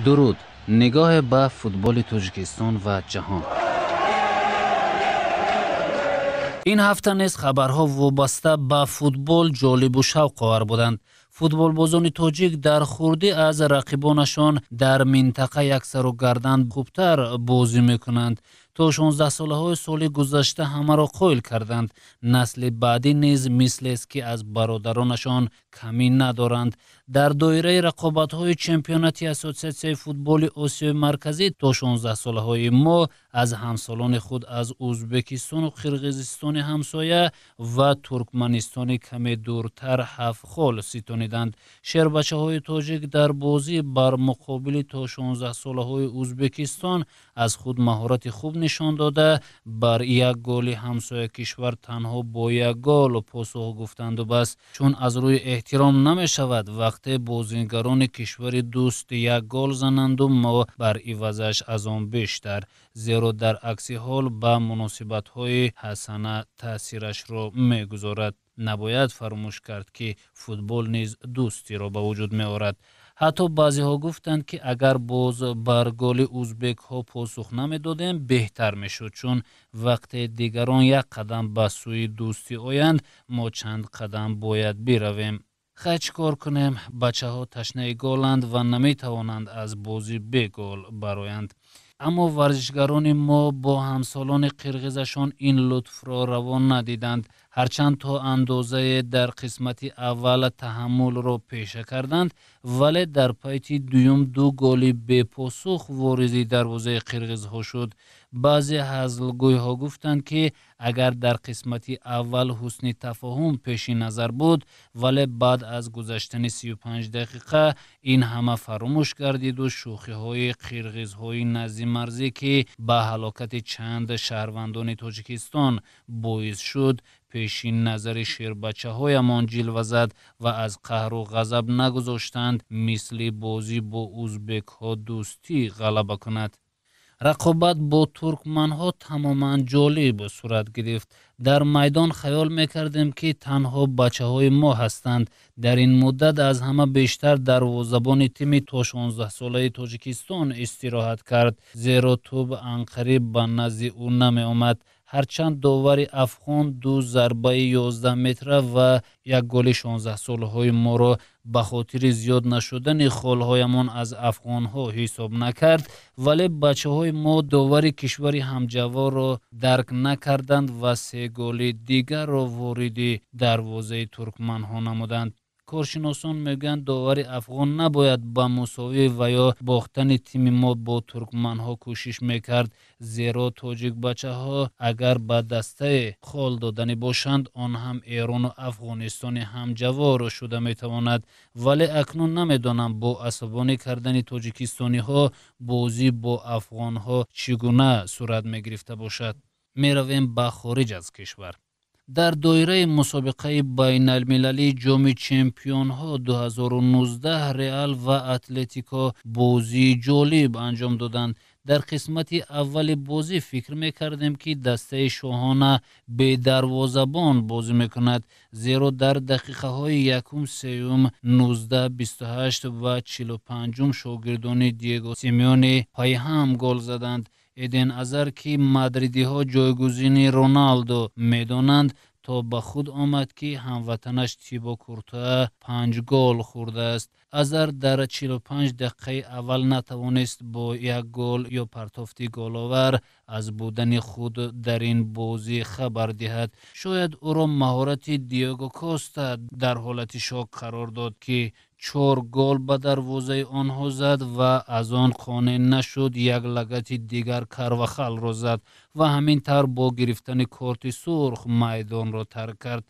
درود. نگاه به فوتبال تاجیکستان و جهان. این هفته نیز خبرها وابسته به فوتبال جالب و شوق آور بودند. فوتبال بازان تاجیک در خورده از رقیبانشان در منطقه یک سر و گردن خوبتر بازی میکنند. تا 16 ساله های سال گذشته همه را قایل کردند. نسل بعدی نیز مثل است که از برادرانشان کمی ندارند. در دایره رقابت های چمپیوناتی اساسیاسیون فوتبال آسیای مرکزی تا 16 ساله های ما از همسالان خود از ازبکستان و قرقیزستان همسایه و ترکمنستان کمی دورتر 7 خال ستانیدند. شهربچه های تاجیک در بازی بر مقابل تا 16 ساله های ازبکستان از خود مهارت خوب نشان داده بر یک گل همسایه کشور تنها با یک گل پاسخ گفتند و بس. چون از روی احترام نمی شود وقتی بازیگران کشور دوست یک گل زنند و ما بر عوضش از آن بیشتر، زیرا در عکس حال به مناسبت های حسنه تاثیرش را می گذارد. نباید فراموش کرد که فوتبال نیز دوستی را به وجود می آورد. حتی بعضی ها گفتند که اگر باز بر گل ازبک ها پاسخ نمی دادیم بهتر می شد، چون وقت دیگران یک قدم به سوی دوستی آیند ما چند قدم باید برویم. خیلی کار کنیم؟ بچه ها تشنه گلند و نمی توانند از بازی به گل برآیند. اما ورزشگران ما با همسالان قرقیزشان این لطف را روا ندیدند. هرچند تا اندازه در قسمت اول تحمل را پیشه کردند، ولی در پیت دوم 2 گل به پاسخ وارد دروازه قرقیزها شد. بعضی هزلگوی ها گفتند که اگر در قسمت اول حسن تفاهم پیش نظر بود، ولی بعد از گذشتن 35 دقیقه این همه فراموش گردید و شوخی های قرقیز های نزد مرزی که به هلاکت چند شهروندان تاجیکستان باعث شد پیش نظر شیربچه هایمان جلوه زد و از قهر و غضب نگذاشتند مثل بازی با ازبک ها دوستی غلبه کند. رقابت با ترکمن ها تماما جالب صورت گرفت. در میدان خیال میکردیم که تنها بچه های ما هستند. در این مدت از همه بیشتر دروازه‌بان تیم تا 16 ساله تاجیکستان استراحت کرد، زیرا توپ عنقریب به نزد او نمی آمد. هرچند داور افغان 2 ضربه 11 متره و یک گل 16 ساله های ما را به خاطر زیاد نشدن خالهایمان از افغان ها حساب نکرد، ولی بچه های ما داور کشور همجوار را درک نکردند و 3 گل دیگر را وارد دروازه ترکمن ها نمودند. کارشناسان میگن داور افغان نباید با مساوی و یا باختن تیم ما با ترکمن ها کوشش میکرد، زیرا تاجیک بچه ها اگر به دسته خال دادنی باشند آن هم ایران و افغانستان همجوار شده میتواند. ولی اکنون نمیدانم با عصبانی کردن تاجیکستانی ها بازی با افغان ها چگونه صورت میگرفته باشد. میرویم به خارج از کشور. در دایره مسابقه بین المللی جام چمپیون ها 2019 رئال و اتلتیکو بازی جالب انجام دادند. در قسمت اول بازی فکر میکردیم که دسته شاهانه به دروازه‌بان بازی میکند، زیرا در دقیقه های یکم، سیوم، 19، 28 و 45 شاگردان دیگو سیمیونی پای هم گل زدند. ایدن ازر که مادریدی ها جایگزین رونالدو میدانند تا به خود آمد که هموطنش تیبو کورتوا 5 گل خورده است. ازر در 45 دقیقه اول نتوانست با یک گل یا پرتافت گل‌آور از بودن خود در این بازی خبر دهد. شاید او را مهارت دیگو کاستا در حالت شاک قرار داد که 4 گل به دروازه آنها زد و از آن قانع نشد یک لگت دیگر کاروخال را زد و همین طور با گرفتن کارت سرخ میدان را ترک کرد.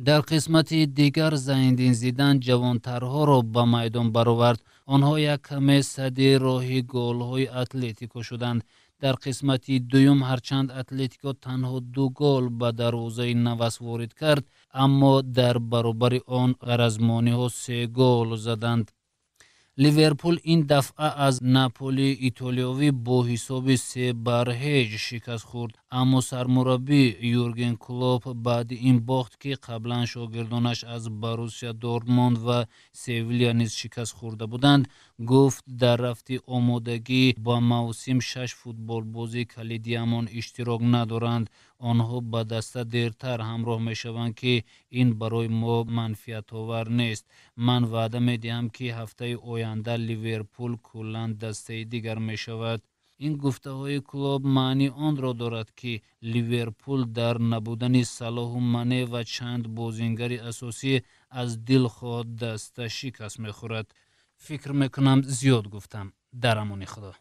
در قسمت دیگر زیندین زیدان جوانترها را به میدان برآورد. آنها یک کمی سد راه گل های اتلتیکو شدند. در قسمت دوم هرچند اتلتیکو تنها 2 گل به دروازه نوس وارد کرد، اما در برابر آن غرضمانی ها 3 گل زدند. ливерпул ин дафъа аз наполи итолиёвӣ бо ҳисоби 3-0 шикаст хӯрд, аммо сармураббӣ Юрген Клоп баъди ин бохт, ки қаблан шогирдонаш аз Боруссия Дортмунд ва Севилья низ шикаст хӯрда буданд, гуфт дар рафти омодагӣ ба мавсим 6 футболбози калидиамон иштирок надоранд. онҳо ба даста дертар ҳамроҳ мешаванд, ки ин барои мо манфиатовар нест. ман ваъда медиҳам, ки ҳафтаи оянда ливерпул куллан дастаи дигар мешавад. ин гуфтаҳои Клоп маъни онро дорад, ки ливерпул дар набудани Салоҳу Мане ва чанд бозингари асосӣ аз дил хоҳад даста шикаст мехӯрад. фикр мекунам зиёд гуфтам. дар амони худо.